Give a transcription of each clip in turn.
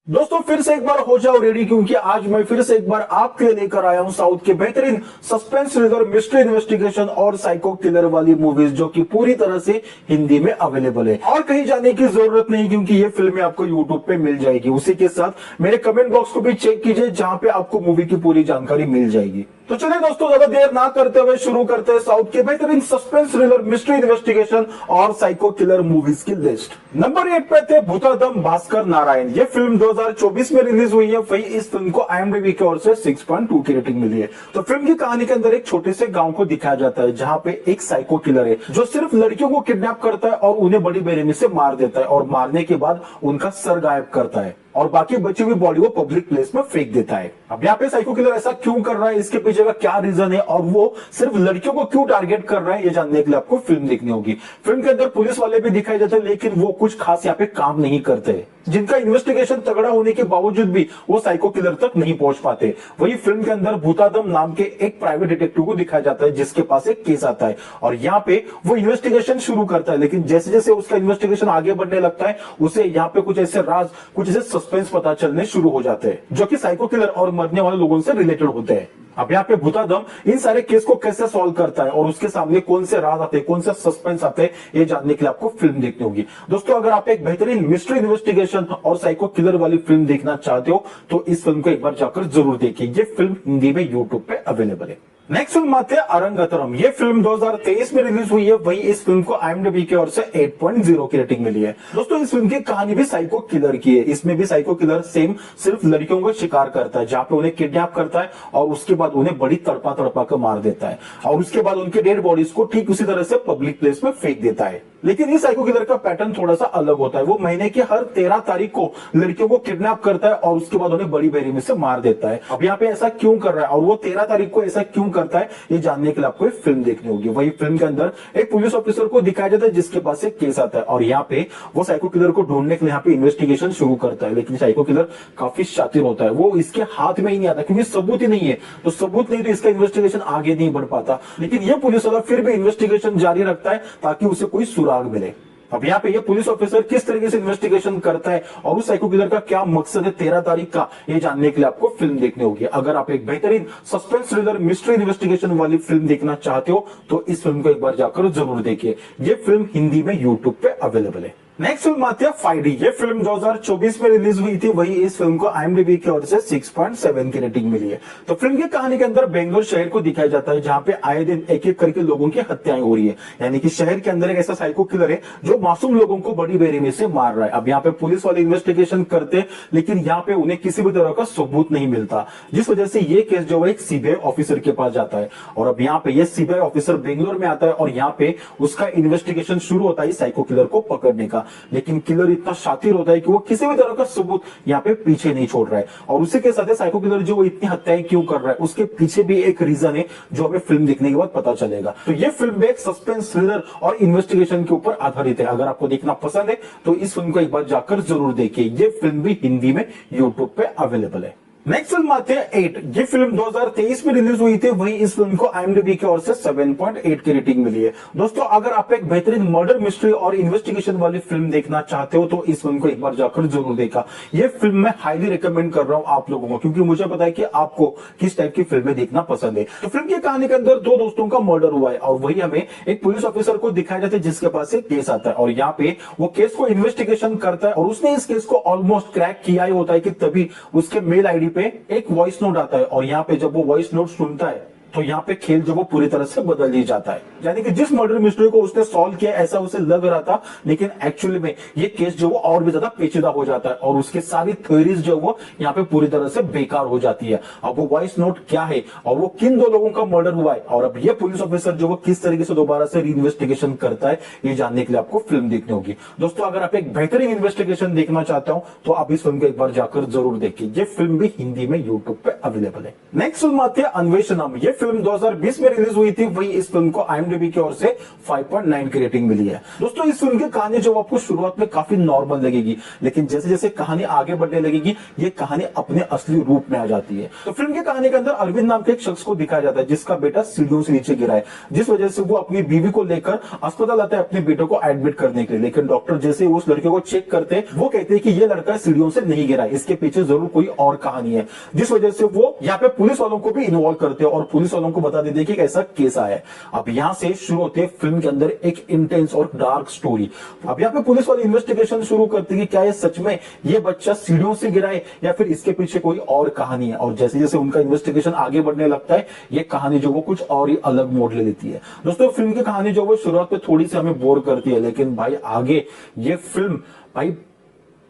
दोस्तों फिर से एक बार हो जाओ रेडी, क्योंकि आज मैं फिर से एक बार आपके लिए लेकर आया हूं साउथ के बेहतरीन सस्पेंस थ्रिलर, मिस्ट्री इन्वेस्टिगेशन और साइको किलर वाली मूवीज, जो कि पूरी तरह से हिंदी में अवेलेबल है और कहीं जाने की जरूरत नहीं, क्योंकि ये फिल्में आपको यूट्यूब पे मिल जाएगी। उसी के साथ मेरे कमेंट बॉक्स को भी चेक कीजिए, जहां पे आपको मूवी की पूरी जानकारी मिल जाएगी। तो चलिए दोस्तों, ज्यादा देर ना करते हुए शुरू करते हैं साउथ के बेहतरीन सस्पेंस थ्रिलर, मिस्ट्री इन्वेस्टिगेशन और साइको किलर मूवीज की लिस्ट। नंबर 8 पे थे भूतादम भास्कर नारायण। ये फिल्म 2024 में रिलीज हुई है। वही इस फिल्म को IMDb की ओर से 6.2 की रेटिंग मिली है। तो फिल्म की कहानी के अंदर एक छोटे से गांव को दिखाया जाता है, जहां पे एक साइको किलर है जो सिर्फ लड़कियों को किडनैप करता है और उन्हें बड़ी बेरहमी से मार देता है, और मारने के बाद उनका सर गायब करता है और बाकी बची हुई बॉडी को पब्लिक प्लेस में फेंक देता है। अब यहाँ पे साइको किलर ऐसा क्यों कर रहा है, इसके पीछे का क्या रीजन है और वो सिर्फ लड़कियों को क्यों टारगेट कर रहा है, ये जानने के लिए आपको फिल्म देखनी होगी। फिल्म के अंदर पुलिस वाले भी दिखाई जाते हैं, लेकिन वो कुछ खास यहाँ पे काम नहीं करते, जिनका इन्वेस्टिगेशन तगड़ा होने के बावजूद भी वो साइको किलर तक नहीं पहुंच पाते। वही फिल्म के अंदर भूतादम नाम के एक प्राइवेट डिटेक्टिव को दिखाया जाता है, जिसके पास एक केस आता है और यहाँ पे वो इन्वेस्टिगेशन शुरू करता है। लेकिन जैसे जैसे उसका इन्वेस्टिगेशन आगे बढ़ने लगता है, उसे यहाँ पे कुछ ऐसे राज, कुछ ऐसे सस्पेंस पता चलने शुरू हो जाते हैं, जो कि साइको किलर और मरने वाले लोगों से रिलेटेड होते हैं। अब यहाँ पे भूतादम इन सारे केस को कैसे सॉल्व करता है और उसके सामने कौन से राज आते हैं, कौन से सस्पेंस आते हैं, ये जानने के लिए आपको फिल्म देखनी होगी। दोस्तों, अगर आप एक बेहतरीन मिस्ट्री इन्वेस्टिगेशन और साइको किलर वाली फिल्म देखना चाहते हो तो इस फिल्म को एक बार जाकर जरूर देखिए। ये फिल्म हिंदी में यूट्यूब पे अवेलेबल है। नेक्स्ट फिल्म आते हैं अरंगतरम। ये फिल्म 2023 में रिलीज हुई है। वही इस फिल्म को IMDb की ओर से 8.0 की रेटिंग मिली है। दोस्तों, इस फिल्म की कहानी भी साइको किलर की है। इसमें भी साइको किलर सेम सिर्फ लड़कियों का शिकार करता है, जहां पे उन्हें किडनैप करता है और उसके बाद उन्हें बड़ी तड़पा तड़पा कर मार देता है और उसके बाद उनके डेड बॉडीज को ठीक उसी तरह से पब्लिक प्लेस में फेंक देता है। लेकिन इस साइको किलर का पैटर्न थोड़ा सा अलग होता है। वो महीने की हर 13 तारीख को लड़कियों को किडनैप करता है और उसके बाद उन्हें बड़ी बेरहमी से मार देता है। अब यहाँ पे ऐसा क्यों कर रहा है और वो 13 तारीख को ऐसा क्यों करता है, ये जानने के लिए आपको एक फिल्म देखनी होगी। वही फिल्म के अंदर एक पुलिस ऑफिसर को दिखाया जाता है, जिसके पास एक केस आता है और यहाँ पे वो साइको किलर को ढूंढने के लिए यहाँ पे इन्वेस्टिगेशन शुरू करता है। लेकिन साइको किलर काफी शातिर होता है, वो इसके हाथ में ही नहीं आता, क्योंकि सबूत ही नहीं है। तो सबूत नहीं तो इसका इन्वेस्टिगेशन आगे नहीं बढ़ पाता। लेकिन ये पुलिस वाला फिर भी इन्वेस्टिगेशन जारी रखता है ताकि उसे कोई सुराग मिले। अब यहाँ पे ये पुलिस ऑफिसर किस तरीके से इन्वेस्टिगेशन करता है और उस साइको किलर का क्या मकसद है 13 तारीख का, ये जानने के लिए आपको फिल्म देखनी होगी। अगर आप एक बेहतरीन सस्पेंस थ्रिलर, मिस्ट्री इन्वेस्टिगेशन वाली फिल्म देखना चाहते हो तो इस फिल्म को एक बार जाकर जरूर देखिए। ये फिल्म हिंदी में यूट्यूब पे अवेलेबल है। नेक्स्ट फिल्म आती है फाइडी। ये फिल्म 2024 में रिलीज हुई थी। वही इस फिल्म को IMDb की ओर से 6.7 की रेटिंग मिली है। तो फिल्म की कहानी के अंदर बेंगलोर शहर को दिखाया जाता है, जहां पे आए दिन एक एक करके लोगों की हत्याएं हो रही है। यानी कि शहर के अंदर एक ऐसा साइको किलर है जो मासूम लोगों को बड़ी बेरहमी से मार रहा है। अब यहाँ पे पुलिस वाले इन्वेस्टिगेशन करते, लेकिन यहाँ पे उन्हें किसी भी तरह का सबूत नहीं मिलता, जिस वजह से ये केस जो है एक CBI ऑफिसर के पास जाता है। और अब यहाँ पे ये CBI ऑफिसर बेंगलोर में आता है और यहाँ पे उसका इन्वेस्टिगेशन शुरू होता है साइको किलर को पकड़ने का। लेकिन किलर इतना शातिर होता है कि वो किसी भी तरह का सबूत यहाँ पे पीछे नहीं छोड़ रहा है। और उसी के साथ साइको किलर जो इतनी हत्याएं क्यों कर रहा है, उसके पीछे भी एक रीजन है जो हमें फिल्म देखने के बाद पता चलेगा। तो ये फिल्म में एक सस्पेंस थ्रिलर और इन्वेस्टिगेशन के ऊपर आधारित है। अगर आपको देखना पसंद है तो इस फिल्म को एक बार जाकर जरूर देखिए। ये फिल्म भी हिंदी में यूट्यूब पे अवेलेबल है। नेक्स्ट फिल्म आते हैं 8। ये फिल्म 2023 में रिलीज हुई थी। वही इस फिल्म को IMDb की ओर से 7.8 की रेटिंग मिली है। दोस्तों, अगर आप एक बेहतरीन मर्डर मिस्ट्री और इन्वेस्टिगेशन वाली फिल्म देखना चाहते हो तो इस फिल्म को एक बार जाकर जरूर देखा। ये फिल्म मैं हाईली रिकमेंड कर रहा हूं आप लोगों को, क्योंकि मुझे पता है कि आपको किस टाइप की फिल्में देखना पसंद है। तो फिल्म की कहानी के अंदर दो दोस्तों का मर्डर हुआ है और वही हमें एक पुलिस ऑफिसर को दिखाया जाता है, जिसके पास एक केस आता है और यहाँ पे वो केस को इन्वेस्टिगेशन करता है और उसने इस केस को ऑलमोस्ट क्रैक किया ही होता है कि तभी उसके मेल आईडी पे एक वॉइस नोट आता है और यहाँ पे जब वो वॉइस नोट सुनता है तो यहाँ पे खेल जो वो पूरी तरह से बदल ही जाता है। यानी कि जिस मर्डर मिस्ट्री को उसने सॉल्व किया ऐसा उसे लग रहा था, लेकिन एक्चुअली में ये केस जो वो और भी ज्यादा पेचीदा हो जाता है और उसके सारी थ्योरीज जो वो यहाँ पे पूरी तरह से बेकार हो जाती है। अब वो वॉइस नोट क्या है और वो किन दो लोगों का मर्डर हुआ है और अब ये पुलिस ऑफिसर जो वो किस तरीके से दोबारा से री इन्वेस्टिगेशन करता है, ये जानने के लिए आपको फिल्म देखनी होगी। दोस्तों, अगर आप एक बेहतरीन इन्वेस्टिगेशन देखना चाहते हो तो आप इस फिल्म को एक बार जाकर जरूर देखिए। ये फिल्म भी हिंदी में यूट्यूब पे अवेलेबल है। नेक्स्ट फिल्म आती है अन्वेषणम। ये फिल्म 2020 में रिलीज हुई थी, वही इस फिल्म को IMDb की ओर से 5.9 की रेटिंग मिली है। दोस्तों इस फिल्म की कहानी जो आपको शुरुआत में काफी नॉर्मल लगेगी, लेकिन जैसे जैसे कहानी आगे बढ़ने लगेगी ये कहानी अपने असली रूप में आ जाती है। तो फिल्म की कहानी के अंदर अरविंद नाम के एक शख्स को दिखाया जाता है जिसका बेटा सीढ़ियों से नीचे गिरा है, जिस वजह से वो अपनी बीवी को लेकर अस्पताल आता है अपने बेटे को एडमिट करने के लिए। लेकिन डॉक्टर जैसे उस लड़के को चेक करते हैं वो कहते हैं कि ये लड़का सीढ़ियों से नहीं गिरा है, इसके पीछे जरूर कोई और कहानी है, जिस वजह से वो यहाँ पे पुलिस वालों को भी इन्वॉल्व करते हैं और पुलिस वालों को बता देते हैं कि ऐसा केस आया है। अब यहाँ से शुरू होते हैं फिल्म के अंदर एक इंटेंस और डार्क स्टोरी। अब यहाँ पे पुलिस वाले इन्वेस्टिगेशन शुरू करते हैं कि क्या ये सच में ये बच्चा सीढ़ियों से गिरा है या फिर इसके पीछे कोई और कहानी है। और जैसे जैसे उनका इन्वेस्टिगेशन आगे बढ़ने लगता है ये कहानी जो वो कुछ और ही अलग मोड़ ले लेती है। दोस्तों फिल्म की कहानी जो वो शुरुआत में थोड़ी सी हमें बोर करती है, लेकिन भाई आगे ये फिल्म भाई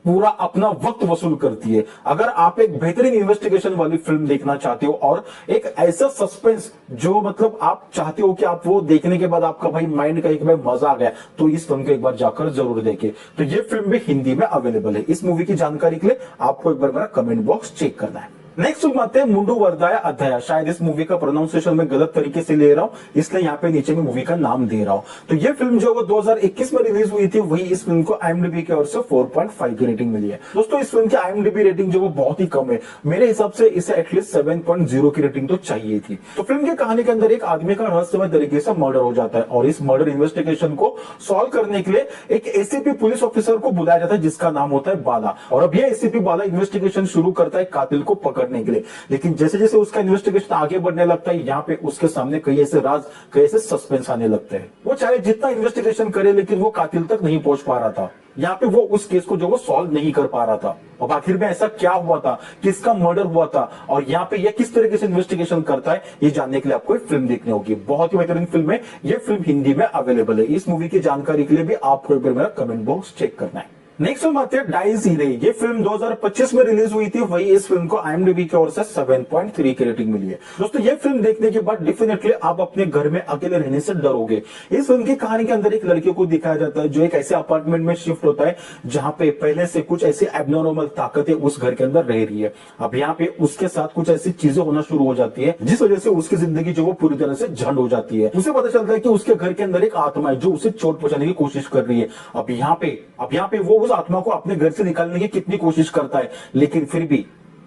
पूरा अपना वक्त वसूल करती है। अगर आप एक बेहतरीन इन्वेस्टिगेशन वाली फिल्म देखना चाहते हो और एक ऐसा सस्पेंस जो मतलब आप चाहते हो कि आप वो देखने के बाद आपका भाई माइंड का एक बार मजा आ गया, तो इस फिल्म को एक बार जाकर जरूर देखें। तो ये फिल्म भी हिंदी में अवेलेबल है। इस मूवी की जानकारी के लिए आपको एक बार मेरा कमेंट बॉक्स चेक करना है। नेक्स्ट फिल्म आते हैं मुंडू वरदाया अध्याय। शायद इस मूवी का प्रोनाउंसिएशन मैं गलत तरीके से ले रहा हूं, इसलिए यहाँ पे नीचे में मूवी का नाम दे रहा हूं। तो ये फिल्म जो वो 2021 में रिलीज हुई थी, वही इस फिल्म को IMDb की ओर से 4.5 की रेटिंग मिली है। दोस्तों इस फिल्म की IMDb रेटिंग जो वो बहुत ही कम है, मेरे हिसाब से इसे एटलीस्ट 7.0 की रेटिंग तो चाहिए थी। तो फिल्म की कहानी के अंदर एक आदमी का रहस्यमय तरीके से मर्डर हो जाता है और इस मर्डर इन्वेस्टिगेशन को सॉल्व करने के लिए एक ACP पुलिस ऑफिसर को बुलाया जाता है जिसका नाम होता है बाला। और अब यह ACP बाला इन्वेस्टिगेशन शुरू करता है कातिल को पकड़ने के लिए। लेकिन जैसे जैसे उसका इन्वेस्टिगेशन आगे बढ़ने लगता है यहाँ पे उसके सामने कई ऐसे राज, कई ऐसे सस्पेंस आने लगते हैं। वो चाहे जितना इन्वेस्टिगेशन करे लेकिन वो कातिल तक नहीं पहुंच पा रहा था। यहाँ पे वो उस केस को जो वो सॉल्व नहीं कर पा रहा था। और आखिर में ऐसा क्या हुआ था, किसका मर्डर हुआ था और यहाँ पे ये किस तरीके से इन्वेस्टिगेशन करता है, ये जानने के लिए आपको एक फिल्म देखनी होगी। बहुत ही बेहतरीन फिल्म है, ये फिल्म हिंदी में अवेलेबल है। इस मूवी की जानकारी के लिए भी आपको एक बार मेरा कमेंट बॉक्स चेक करना है। नेक्स्ट फिल्म आती है डाइस हीरे। ये फिल्म 2025 में रिलीज हुई थी, वही इस फिल्म को IMDb की ओर से 7.3 की रेटिंग मिली है। दोस्तों ये फिल्म देखने के बाद डेफिनेटली आप अपने घर में अकेले रहने से डरोगे। इस फिल्म की कहानी के अंदर एक लड़के को दिखाया जाता है जो एक ऐसे अपार्टमेंट में शिफ्ट होता है जहां पे पहले से कुछ ऐसी एबनॉर्मल ताकतें उस घर के अंदर रह रही है। अब यहाँ पे उसके साथ कुछ ऐसी चीजें होना शुरू हो जाती है जिस वजह से उसकी जिंदगी जो वो पूरी तरह से झंड हो जाती है। उसे पता चलता है कि उसके घर के अंदर एक आत्मा है जो उसे चोट पहुंचाने की कोशिश कर रही है। अब यहाँ पे वो उस आत्मा को अपने घर से निकालने की कितनी कोशिश करता है, लेकिन फिर भी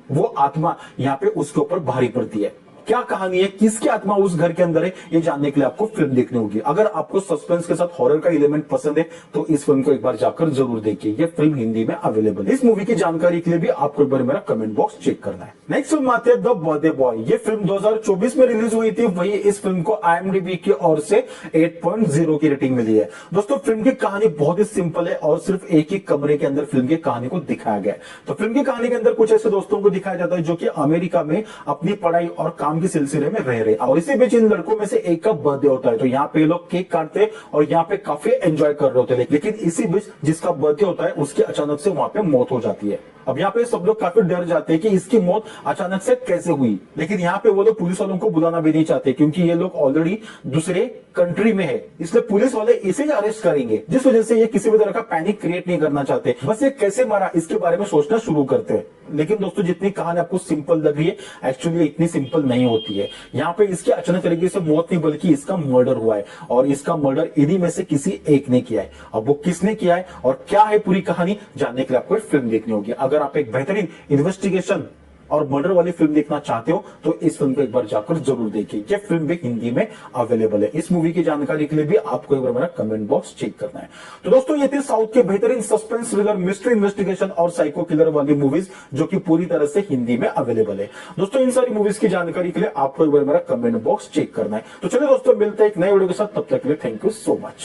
वो आत्मा यहाँ पे उसके ऊपर भारी पड़ती है। क्या कहानी है, किसकी आत्मा उस घर के अंदर है, ये जानने के लिए आपको फिल्म देखनी होगी। अगर आपको सस्पेंस के साथ हॉरर का एलिमेंट पसंद है तो इस फिल्म को एक बार जाकर जरूर देखिए। ये फिल्म हिंदी में अवेलेबल है। इस मूवी की जानकारी के लिए भी आपको एक बार मेरा कमेंट बॉक्स चेक करना है। नेक्स्ट फिल्म आती है द बर्थडे बॉय। ये फिल्म 2024 में रिलीज हुई थी, वही इस फिल्म को IMDb की ओर से 8.0 की रेटिंग मिली है। दोस्तों फिल्म की कहानी बहुत ही सिंपल है और सिर्फ एक ही कमरे के अंदर फिल्म की कहानी को दिखाया गया है। तो फिल्म की कहानी के अंदर कुछ ऐसे दोस्तों को दिखाया जाता है जो कि अमेरिका में अपनी पढ़ाई और काम के सिलसिले में रह रहे और इसी बीच इन लड़कों में से एक का बर्थडे होता है। तो यहाँ पे लोग केक काटते और यहाँ पे काफी एंजॉय कर रहे होते हैं, लेकिन इसी बीच जिसका बर्थडे होता है उसकी अचानक से वहां पे मौत हो जाती है। अब यहाँ पे सब लोग काफी डर जाते हैं कि इसकी मौत अचानक से कैसे हुई, लेकिन यहाँ पे वो लोग पुलिस वालों को बुलाना भी नहीं चाहते क्योंकि ये लोग ऑलरेडी दूसरे कंट्री में है, इसलिए पुलिस वाले इसे ही अरेस्ट करेंगे, जिस वजह से ये किसी भी तरह का पैनिक क्रिएट नहीं करना चाहते। बस ये कैसे मारा इसके बारे में सोचना शुरू करते हैं। लेकिन दोस्तों जितनी कहानी आपको सिंपल लग रही है, एक्चुअली इतनी सिंपल नहीं होती है। यहाँ पे इसकी अचानक तरीके से मौत नहीं बल्कि इसका मर्डर हुआ है और इसका मर्डर इन्हीं में से किसी एक ने किया है। अब वो किसने किया है और क्या है पूरी कहानी जानने के लिए आपको एक फिल्म देखनी होगी। अगर आप एक बेहतरीन इन्वेस्टिगेशन और मर्डर वाली फिल्म देखना चाहते हो तो इस फिल्म को एक बार जाकर जरूर देखिए। ये फिल्म भी हिंदी में अवेलेबल है। इस मूवी की जानकारी के लिए भी आपको एक बार मेरा कमेंट बॉक्स चेक करना है। तो दोस्तों ये थी साउथ के बेहतरीन सस्पेंस थ्रिलर, मिस्ट्री इन्वेस्टिगेशन और साइको किलर वाली मूवीज जो कि पूरी तरह से हिंदी में अवेलेबल है। दोस्तों इन सारी मूवीज की जानकारी के लिए आपको एक बार मेरा कमेंट बॉक्स चेक करना है। तो चलिए दोस्तों मिलते हैं एक नए वीडियो के साथ, तब तक के लिए थैंक यू सो मच।